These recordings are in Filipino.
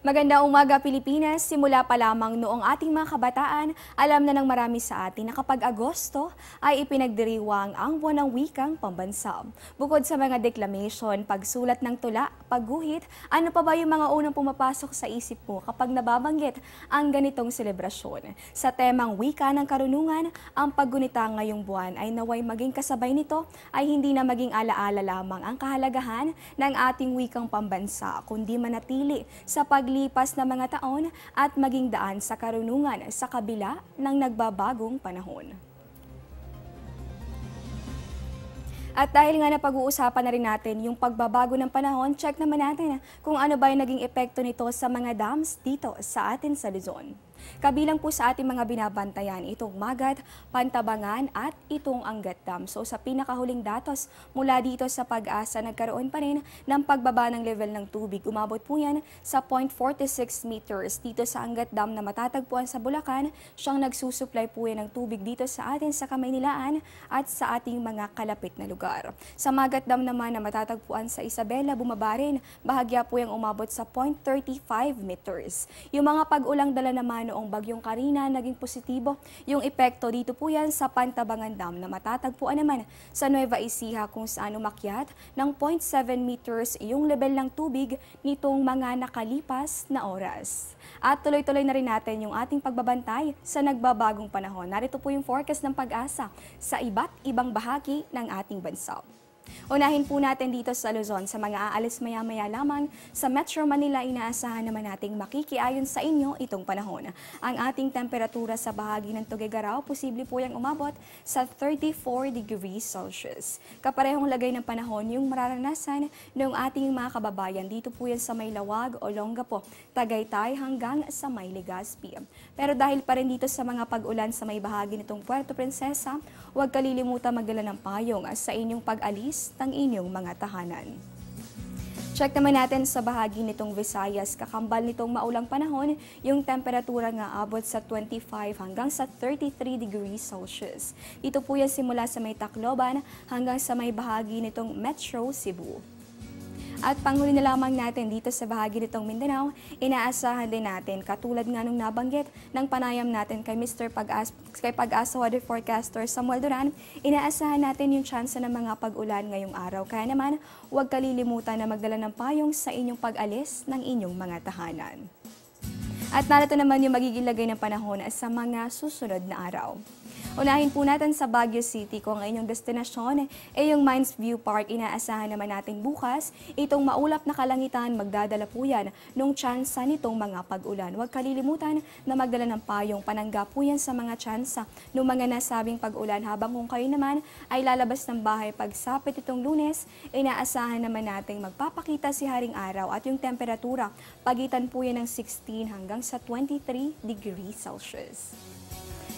Magandang umaga Pilipinas, simula pa lamang noong ating mga kabataan, alam na ng marami sa atin na kapag Agosto ay ipinagdiriwang ang buwan ng wikang pambansa. Bukod sa mga declamation, pagsulat ng tula, pagguhit, ano pa ba yung mga unang pumapasok sa isip mo kapag nababanggit ang ganitong selebrasyon? Sa temang wika ng karunungan, ang paggunita ngayong buwan ay naway maging kasabay nito ay hindi na maging alaala lamang ang kahalagahan ng ating wikang pambansa, kundi manatili sa paglipas ng mga taon at maging daan sa karunungan sa kabila ng nagbabagong panahon. At dahil nga napag-uusapan na rin natin yung pagbabago ng panahon, check naman natin kung ano ba yung naging epekto nito sa mga dams dito sa atin sa Luzon. Kabilang po sa ating mga binabantayan itong Magat, Pantabangan at itong Angat Dam. So sa pinakahuling datos mula dito sa Pag-asa, nagkaroon pa rin ng pagbaba ng level ng tubig. Umabot po yan sa 0.46 meters dito sa Angat Dam na matatagpuan sa Bulacan. Siyang nagsusupply po yan ng tubig dito sa atin sa Kamaynilaan at sa ating mga kalapit na lugar. Sa Magat Dam naman na matatagpuan sa Isabela, bumaba rin. Bahagya po yung umabot sa 0.35 meters. Yung mga pag-ulang dala naman noong bagyong Karina, naging positibo yung epekto dito po yan sa Pantabangan Dam na matatagpuan naman sa Nueva Ecija kung saan umakyat ng 0.7 meters yung level ng tubig nitong mga nakalipas na oras. At tuloy-tuloy na rin natin yung ating pagbabantay sa nagbabagong panahon. Narito po yung forecast ng Pag-asa sa iba't ibang bahagi ng ating bansa. Unahin po natin dito sa Luzon, sa mga aalis maya-maya lamang sa Metro Manila, inaasahan naman nating makikiayon sa inyo itong panahon. Ang ating temperatura sa bahagi ng Tuguegarao, posible po yung umabot sa 34 degrees Celsius. Kaparehong lagay ng panahon yung mararanasan ng ating mga kababayan dito po yan sa Maylawag, Olongapo, Tagaytay hanggang sa May Legazpi. Pero dahil pa rin dito sa mga pag-ulan sa may bahagi nitong Puerto Princesa, huwag kalilimutan magdala ng payong sa inyong pag-alis ng inyong mga tahanan. Check naman natin sa bahagi nitong Visayas, kakambal nitong maulang panahon, yung temperatura nga abot sa 25 hanggang sa 33 degrees Celsius. Ito po yan simula sa may Tacloban hanggang sa may bahagi nitong Metro Cebu. At panghuli na lamang natin dito sa bahagi nitong Mindanao, inaasahan din natin, katulad nga nung nabanggit ng panayam natin kay Pag-asa Weather Forecaster Samuel Duran, inaasahan natin yung tsansa ng mga pag-ulan ngayong araw. Kaya naman, huwag kalilimutan na magdala ng payong sa inyong pag-alis ng inyong mga tahanan. At narito naman yung magiging lagay ng panahon sa mga susunod na araw. Unahin po natin sa Baguio City, kung ang inyong destinasyon ay yung Mines View Park. Inaasahan naman natin bukas, itong maulap na kalangitan, magdadala po yan nung tsansa nitong mga pag-ulan. Huwag kalilimutan na magdala ng payong, panangga po yan sa mga tsansa ng mga nasabing pag-ulan. Habang kung kayo naman ay lalabas ng bahay pagsapit itong Lunes, inaasahan naman natin magpapakita si Haring Araw at yung temperatura, pagitan po yan ng 16 hanggang sa 23 degrees Celsius.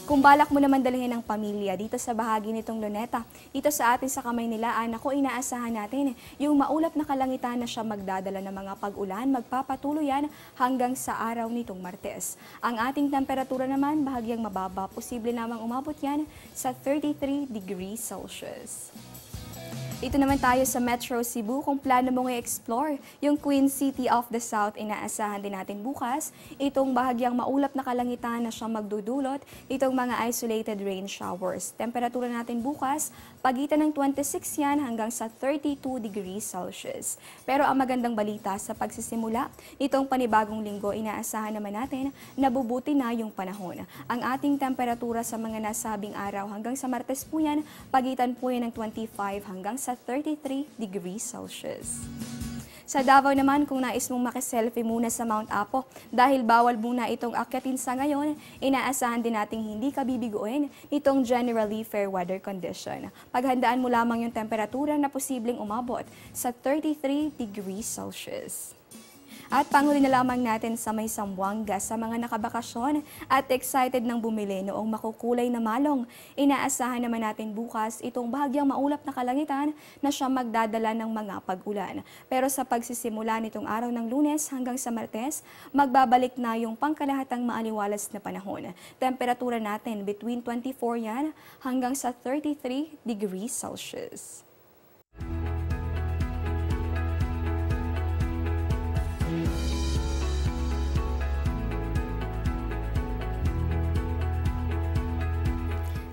Kung balak mo naman dalhin ng pamilya dito sa bahagi nitong Luneta, dito sa atin sa Kamaynilaan, ako inaasahan natin yung maulap na kalangitan na siya magdadala ng mga pag-ulan, magpapatuloy yan hanggang sa araw nitong Martes. Ang ating temperatura naman, bahagyang mababa, posible namang umabot yan sa 33 degrees Celsius. Dito naman tayo sa Metro Cebu. Kung plano mong i-explore yung Queen City of the South, inaasahan din natin bukas itong bahagyang maulap na kalangitan na siyang magdudulot itong mga isolated rain showers. Temperatura natin bukas, pagitan ng 26 yan hanggang sa 32 degrees Celsius. Pero ang magandang balita sa pagsisimula itong panibagong linggo, inaasahan naman natin na bubuti na yung panahon. Ang ating temperatura sa mga nasabing araw hanggang sa Martes po yan, pagitan po yan ng 25 hanggang sa 33 degrees Celsius. Sa Davao naman, kung nais mong makiselfie muna sa Mount Apo, dahil bawal muna itong akyatin sa ngayon, inaasahan din nating hindi ka bibiguin nitong generally fair weather condition. Paghandaan mo lamang yung temperatura na posibleng umabot sa 33 degrees Celsius. At panghuli na lamang natin sa may Zamboanga, sa mga nakabakasyon at excited ng bumili noong makukulay na malong. Inaasahan naman natin bukas itong bahagyang maulap na kalangitan na siya magdadala ng mga pag-ulan. Pero sa pagsisimula nitong araw ng Lunes hanggang sa Martes, magbabalik na yung pangkalahatang maaliwalas na panahon. Temperatura natin between 24 yan hanggang sa 33 degrees Celsius.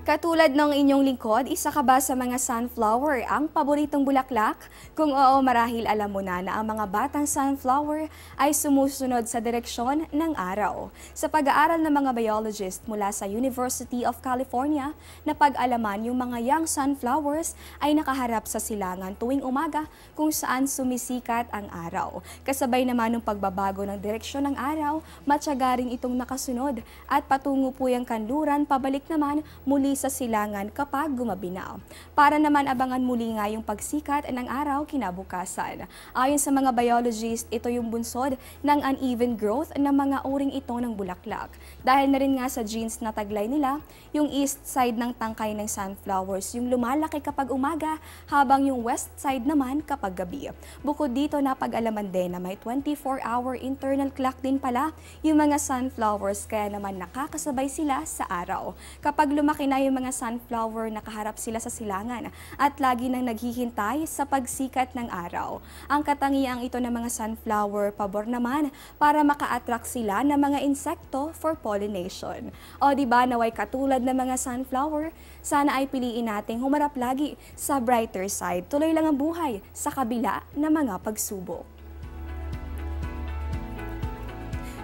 Katulad ng inyong lingkod, isa ka ba sa mga sunflower ang paboritong bulaklak? Kung oo, marahil alam mo na ang mga batang sunflower ay sumusunod sa direksyon ng araw. Sa pag-aaral ng mga biologist mula sa University of California, napag-alaman yung mga young sunflowers ay nakaharap sa silangan tuwing umaga kung saan sumisikat ang araw. Kasabay naman ng pagbabago ng direksyon ng araw, matyaga rin itong nakasunod at patungo po yung kanluran pabalik naman muli sa silangan kapag gumabi na. Para naman abangan muli nga yung pagsikat ng araw kinabukasan. Ayon sa mga biologist, ito yung bunsod ng uneven growth ng mga uring ito ng bulaklak. Dahil na rin nga sa genes na taglay nila, yung east side ng tangkay ng sunflowers yung lumalaki kapag umaga, habang yung west side naman kapag gabi. Bukod dito, napag-alaman din na may 24-hour internal clock din pala yung mga sunflowers, kaya naman nakakasabay sila sa araw. Kapag lumaki na yung mga sunflower, nakaharap sila sa silangan at lagi nang naghihintay sa pagsikat ng araw. Ang katangiang ito ng mga sunflower, pabor naman para maka-attract sila ng mga insekto for pollination. O diba, naway katulad ng mga sunflower, sana ay piliin nating humarap lagi sa brighter side. Tuloy lang ang buhay sa kabila ng mga pagsubok.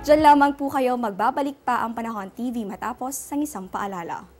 Diyan lamang po kayo, magbabalik pa ang Panahon TV matapos ang isang paalala.